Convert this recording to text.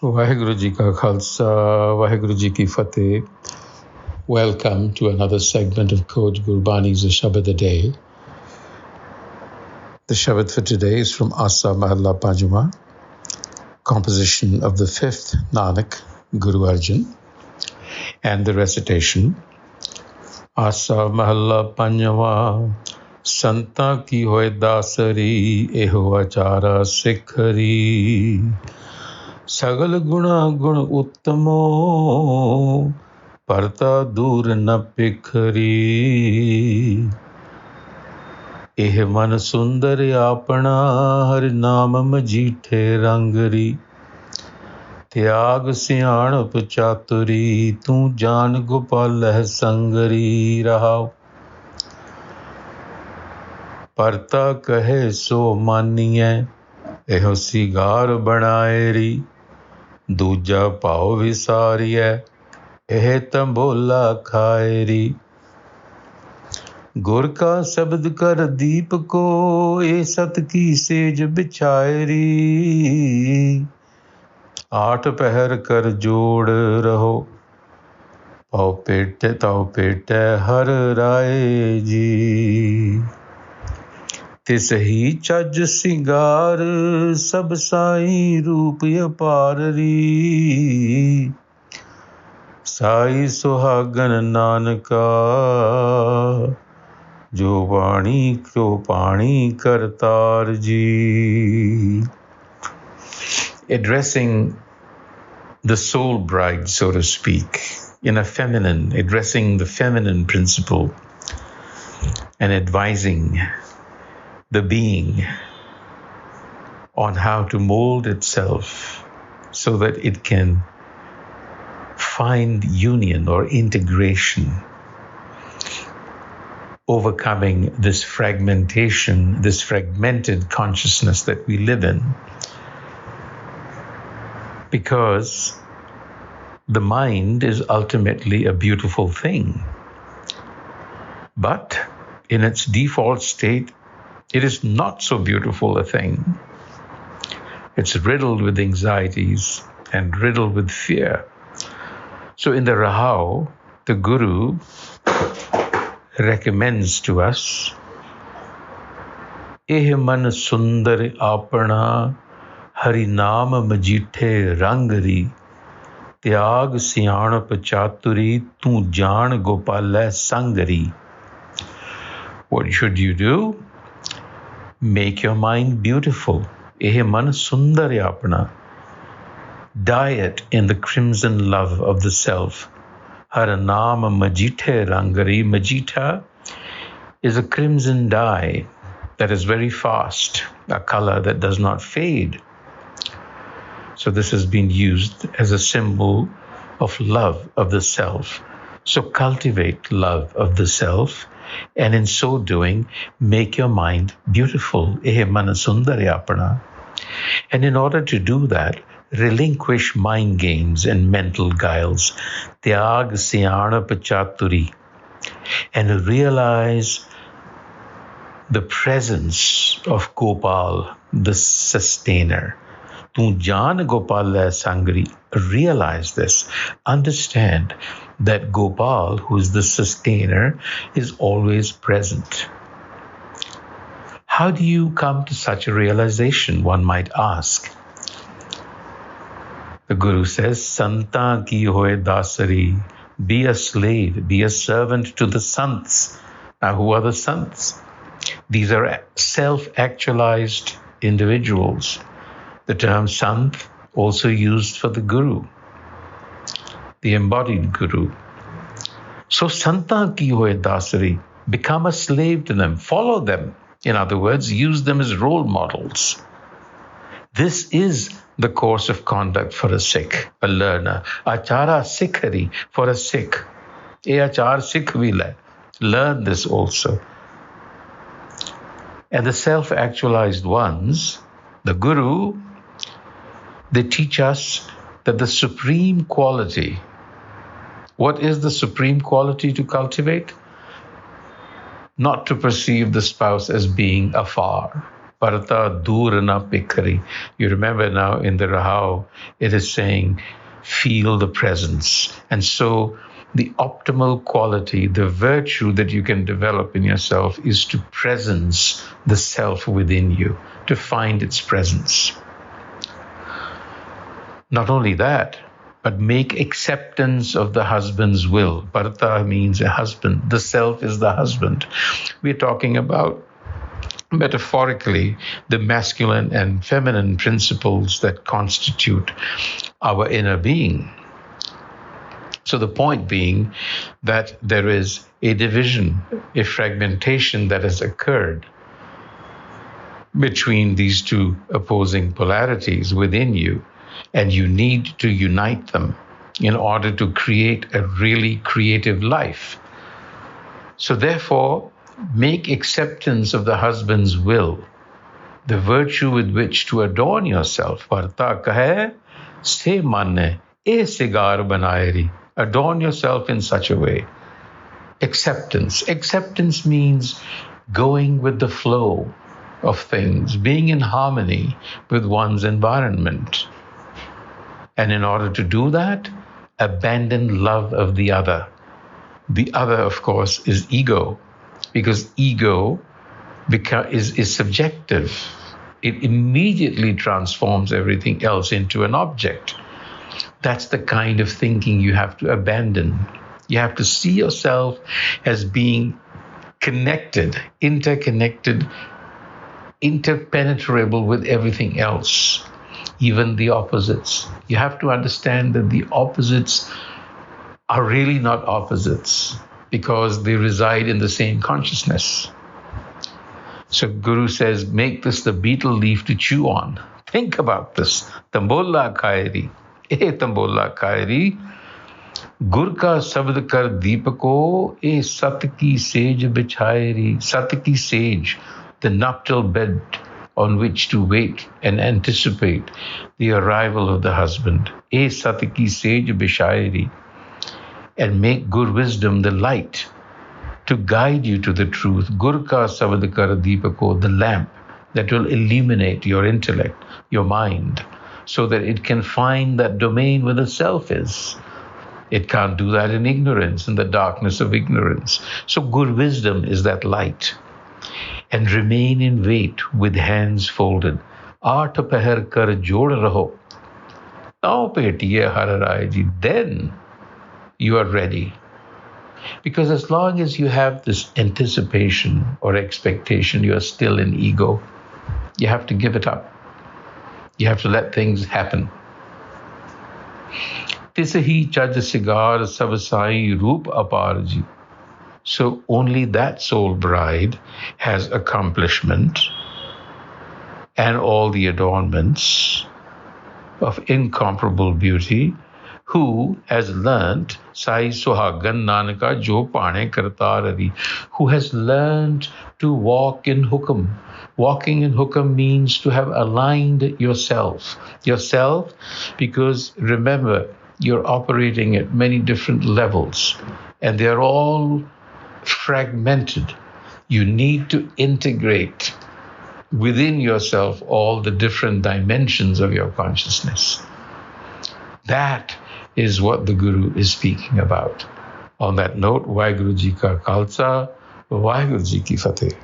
Vaheguru Ji Ka Khalsa, Vaheguru Ji Ki Fateh. Welcome to another segment of Coach Gurbani's a-sabad-a-day. The Shabad for today is from a-sabad-a-day, composition of the fifth Nanak, Guru Arjan, and the recitation, a-sabad-a-day, Santaa ki Hoi Dasari, eho achara sikhari. Sagal guna gun uttamo, parta dur na pikhari. Eh man sundar apna, har naam majithe rangari. त्याग सियाणप चातुरी, तू जान गोपाल है संगरी रहाओ. परता कहे सो मानिए, एहो cigar बनाए री. दूजा पाओ विसारिए, एह तंबोला खाए री. गुर का शब्द कर दीप को, ए सत की सेज बिछाए री. 8 पहर कर जोड़ रहो, पाओ पेटे हर राय जी. तिस ही चज सिंगार, सब साई रूप अपार री. साई सुहागन नानका, जो पाणी करतार जी. Addressing the soul bride, so to speak, in a feminine, addressing the feminine principle and advising the being on how to mold itself so that it can find union or integration, overcoming this fragmentation, this fragmented consciousness that we live in. Because the mind is ultimately a beautiful thing, but in its default state, it is not so beautiful a thing. It's riddled with anxieties and riddled with fear. So in the Rahau, the Guru recommends to us, Eh man sundar apna, Hari naam majithe rangari. त्याग सियाणप चातुरी, तू जान Gopal sangari. What should you do? Make your mind beautiful. Eh man sundar apna. Dye it in the crimson love of the self. Har naam majithe rangari. Majitha is a crimson dye that is very fast, a color that does not fade. So this has been used as a symbol of love of the self. So cultivate love of the self, and in so doing, make your mind beautiful. Eh mana sundari apana. And in order to do that, relinquish mind games and mental guiles. Tyag siyana pachaturi. And realize the presence of Gopal, the sustainer. Tu jaan Gopal sangri. Realize this. Understand that Gopal, who is the sustainer, is always present. How do you come to such a realization, one might ask? The Guru says, Santaa ki Hoi Dasari. Be a slave, be a servant to the Sants. Now, who are the Sants? These are self-actualized individuals. The term Sant also used for the Guru, the embodied Guru. So Santaa ki Hoi Dasari, become a slave to them, follow them. In other words, use them as role models. This is the course of conduct for a Sikh, a learner. Achara sikhari, for a Sikh. E achar Sikh vila. Learn this also. And the self-actualized ones, the Guru, they teach us that the supreme quality, what is the supreme quality to cultivate? Not to perceive the spouse as being afar, Parta dur na pikari. You remember now in the Rahau, it is saying, feel the presence. And so the optimal quality, the virtue that you can develop in yourself is to presence the self within you, to find its presence. Not only that, but make acceptance of the husband's will. Parta means a husband. The self is the husband. We're talking about, metaphorically, the masculine and feminine principles that constitute our inner being. So the point being that there is a division, a fragmentation that has occurred between these two opposing polarities within you, and you need to unite them in order to create a really creative life. So therefore, make acceptance of the husband's will, the virtue with which to adorn yourself. Varta kahe se manne e sigar banayeri. Adorn yourself in such a way. Acceptance. Acceptance means going with the flow of things, being in harmony with one's environment. And in order to do that, abandon love of the other. The other, of course, is ego, because ego is subjective. It immediately transforms everything else into an object. That's the kind of thinking you have to abandon. You have to see yourself as being connected, interconnected, interpenetrable with everything else, even the opposites. You have to understand that the opposites are really not opposites because they reside in the same consciousness. So Guru says, make this the betel leaf to chew on. Think about this. Tambola kairi. Tambola kairi. Gur ka sabad kar deepako e sat ki sage bichhairi. Sat ki sage, the nuptial bed on which to wait and anticipate the arrival of the husband. E sat ki sage bichhairi. And make Gur wisdom the light to guide you to the truth. Gur ka sabad kar deepako, the lamp that will illuminate your intellect, your mind, so that it can find that domain where the self is. It can't do that in ignorance, in the darkness of ignorance. So Gur wisdom is that light. And remain in wait with hands folded. Aat pahar kar jod raho. Now petiye har rai ji. Then you are ready. Because as long as you have this anticipation or expectation, you are still in ego. You have to give it up. You have to let things happen. Tisahi chaj sigar savasai roop aparji. So only that soul bride has accomplishment and all the adornments of incomparable beauty, who has learnt Sai Suhagan Nanaka Jo Pane Kartarari, who has learned to walk in hukam. Walking in hukam means to have aligned yourself. Yourself, because remember, you're operating at many different levels and they're all fragmented. You need to integrate within yourself all the different dimensions of your consciousness. That is what the Guru is speaking about. On that note, Vaheguru Ji Ka Khalsa, Vaheguru Ji Ki Fateh.